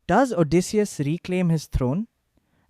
Does Odysseus reclaim his throne?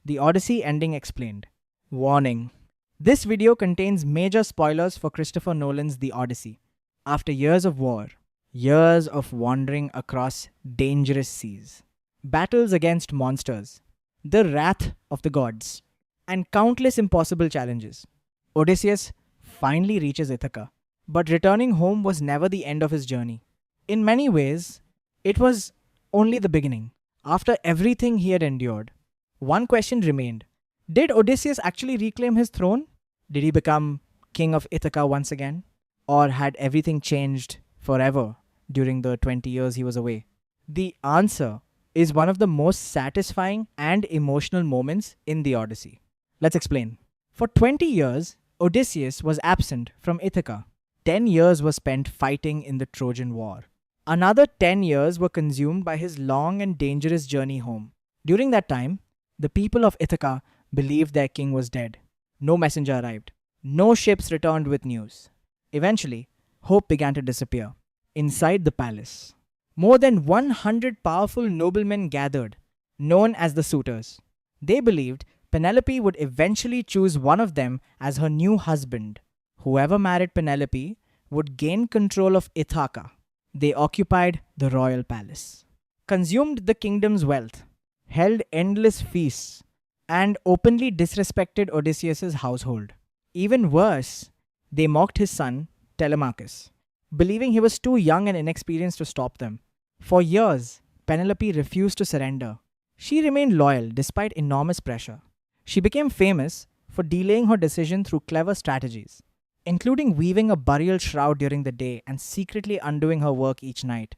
The Odyssey ending explained. Warning. This video contains major spoilers for Christopher Nolan's The Odyssey. After years of war, years of wandering across dangerous seas, battles against monsters, the wrath of the gods, and countless impossible challenges, Odysseus finally reaches Ithaca. But returning home was never the end of his journey. In many ways, it was only the beginning. After everything he had endured, one question remained. Did Odysseus actually reclaim his throne? Did he become king of Ithaca once again? Or had everything changed forever during the 20 years he was away? The answer is one of the most satisfying and emotional moments in the Odyssey. Let's explain. For 20 years, Odysseus was absent from Ithaca. 10 years were spent fighting in the Trojan War. Another 10 years were consumed by his long and dangerous journey home. During that time, the people of Ithaca believed their king was dead. No messenger arrived. No ships returned with news. Eventually, hope began to disappear. Inside the palace, more than 100 powerful noblemen gathered, known as the suitors. They believed Penelope would eventually choose one of them as her new husband. Whoever married Penelope would gain control of Ithaca. They occupied the royal palace, consumed the kingdom's wealth, held endless feasts, and openly disrespected Odysseus' household. Even worse, they mocked his son, Telemachus, believing he was too young and inexperienced to stop them. For years, Penelope refused to surrender. She remained loyal despite enormous pressure. She became famous for delaying her decision through clever strategies, including weaving a burial shroud during the day and secretly undoing her work each night.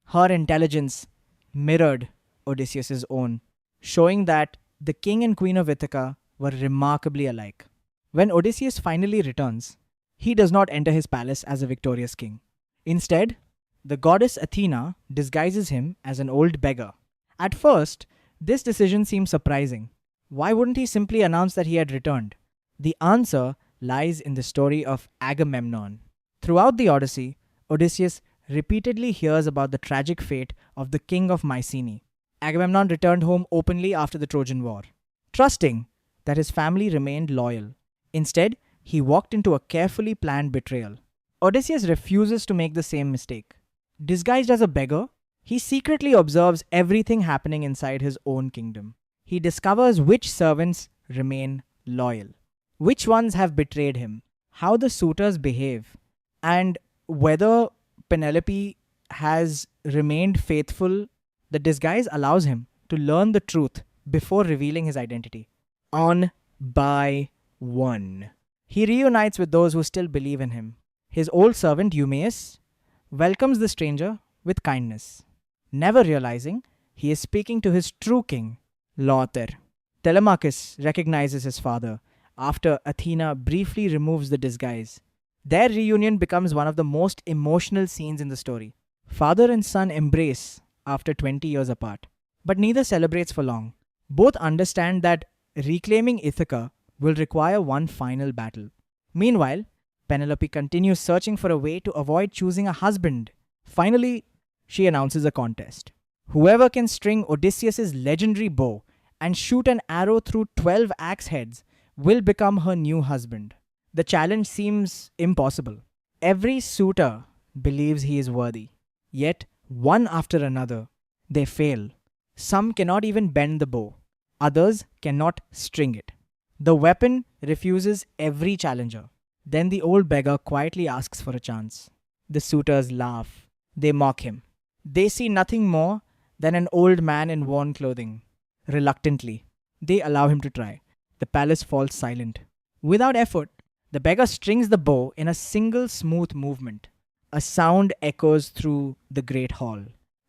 Her intelligence mirrored Odysseus' own, showing that the king and queen of Ithaca were remarkably alike. When Odysseus finally returns, he does not enter his palace as a victorious king. Instead, the goddess Athena disguises him as an old beggar. At first, this decision seems surprising. Why wouldn't he simply announce that he had returned? The answer lies in the story of Agamemnon. Throughout the Odyssey, Odysseus repeatedly hears about the tragic fate of the king of Mycenae. Agamemnon returned home openly after the Trojan War, trusting that his family remained loyal. Instead, he walked into a carefully planned betrayal. Odysseus refuses to make the same mistake. Disguised as a beggar, he secretly observes everything happening inside his own kingdom. He discovers which servants remain loyal, which ones have betrayed him, how the suitors behave, and whether Penelope has remained faithful. The disguise allows him to learn the truth before revealing his identity. On by one, he reunites with those who still believe in him. His old servant Eumaeus welcomes the stranger with kindness, never realizing he is speaking to his true king, Laoter. Telemachus recognizes his father after Athena briefly removes the disguise. Their reunion becomes one of the most emotional scenes in the story. Father and son embrace after 20 years apart, but neither celebrates for long. Both understand that reclaiming Ithaca will require one final battle. Meanwhile, Penelope continues searching for a way to avoid choosing a husband. Finally, she announces a contest. Whoever can string Odysseus' legendary bow and shoot an arrow through 12 axe heads will become her new husband. The challenge seems impossible. Every suitor believes he is worthy. Yet, one after another, they fail. Some cannot even bend the bow. Others cannot string it. The weapon refuses every challenger. Then the old beggar quietly asks for a chance. The suitors laugh. They mock him. They see nothing more than an old man in worn clothing. Reluctantly, they allow him to try. The palace falls silent. Without effort, the beggar strings the bow in a single smooth movement. A sound echoes through the great hall,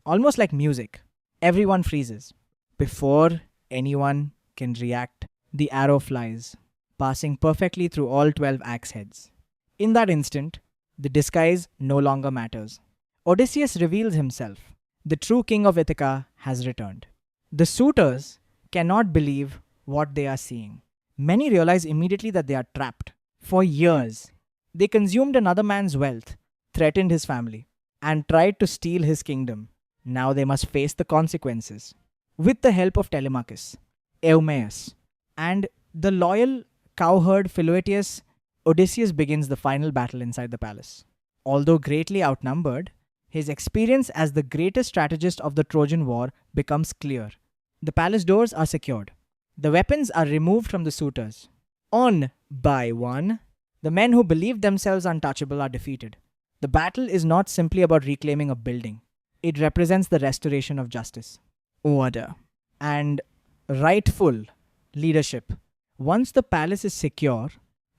almost like music. Everyone freezes. Before anyone can react, the arrow flies, passing perfectly through all 12 axe heads. In that instant, the disguise no longer matters. Odysseus reveals himself. The true king of Ithaca has returned. The suitors cannot believe what they are seeing. Many realize immediately that they are trapped. For years, they consumed another man's wealth, threatened his family, and tried to steal his kingdom. Now they must face the consequences. With the help of Telemachus, Eumaeus, and the loyal cowherd Philoetius, Odysseus begins the final battle inside the palace. Although greatly outnumbered, his experience as the greatest strategist of the Trojan War becomes clear. The palace doors are secured. The weapons are removed from the suitors. One by one, the men who believed themselves untouchable are defeated. The battle is not simply about reclaiming a building, it represents the restoration of justice, order, and rightful leadership. Once the palace is secure,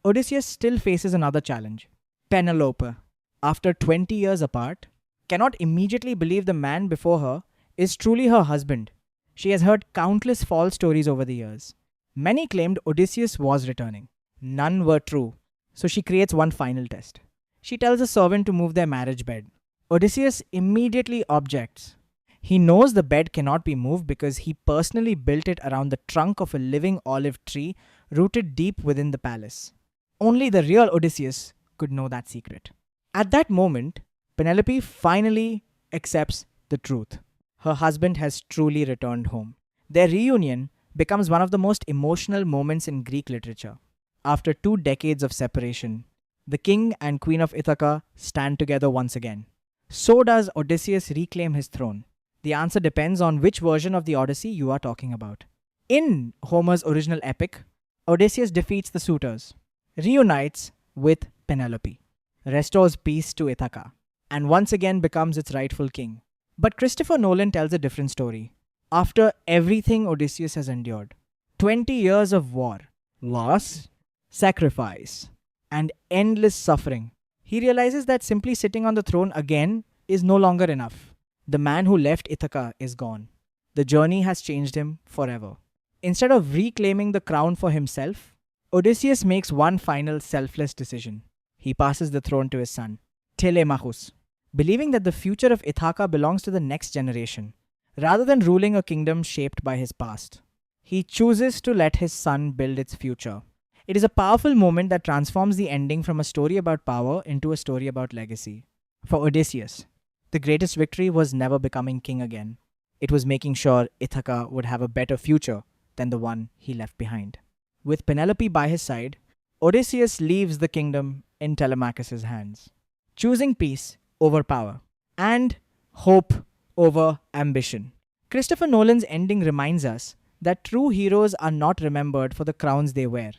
Odysseus still faces another challenge. Penelope, after 20 years apart, cannot immediately believe the man before her is truly her husband. She has heard countless false stories over the years. Many claimed Odysseus was returning. None were true, so she creates one final test. She tells a servant to move their marriage bed. Odysseus immediately objects. He knows the bed cannot be moved because he personally built it around the trunk of a living olive tree rooted deep within the palace. Only the real Odysseus could know that secret. At that moment, Penelope finally accepts the truth. Her husband has truly returned home. Their reunion becomes one of the most emotional moments in Greek literature. After 2 decades of separation, the king and queen of Ithaca stand together once again. So does Odysseus reclaim his throne? The answer depends on which version of the Odyssey you are talking about. In Homer's original epic, Odysseus defeats the suitors, reunites with Penelope, restores peace to Ithaca, and once again becomes its rightful king. But Christopher Nolan tells a different story. After everything Odysseus has endured, 20 years of war, loss, sacrifice, and endless suffering, he realizes that simply sitting on the throne again is no longer enough. The man who left Ithaca is gone. The journey has changed him forever. Instead of reclaiming the crown for himself, Odysseus makes one final selfless decision. He passes the throne to his son, Telemachus, believing that the future of Ithaca belongs to the next generation, rather than ruling a kingdom shaped by his past. He chooses to let his son build its future. It is a powerful moment that transforms the ending from a story about power into a story about legacy. For Odysseus, the greatest victory was never becoming king again. It was making sure Ithaca would have a better future than the one he left behind. With Penelope by his side, Odysseus leaves the kingdom in Telemachus' hands, choosing peace over power and hope over ambition. Christopher Nolan's ending reminds us that true heroes are not remembered for the crowns they wear.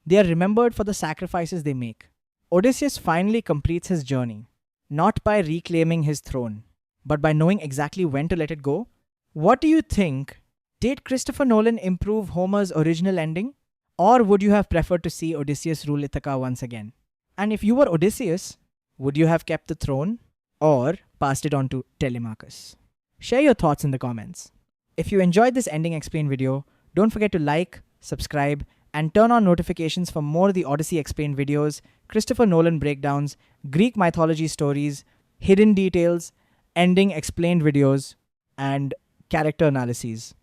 They are remembered for the sacrifices they make. Odysseus finally completes his journey, not by reclaiming his throne, but by knowing exactly when to let it go. What do you think? Did Christopher Nolan improve Homer's original ending? Or would you have preferred to see Odysseus rule Ithaca once again? And if you were Odysseus, would you have kept the throne or passed it on to Telemachus? Share your thoughts in the comments. If you enjoyed this ending explained video, don't forget to like, subscribe, and turn on notifications for more The Odyssey Explained videos, Christopher Nolan breakdowns, Greek mythology stories, hidden details, ending explained videos, and character analyses.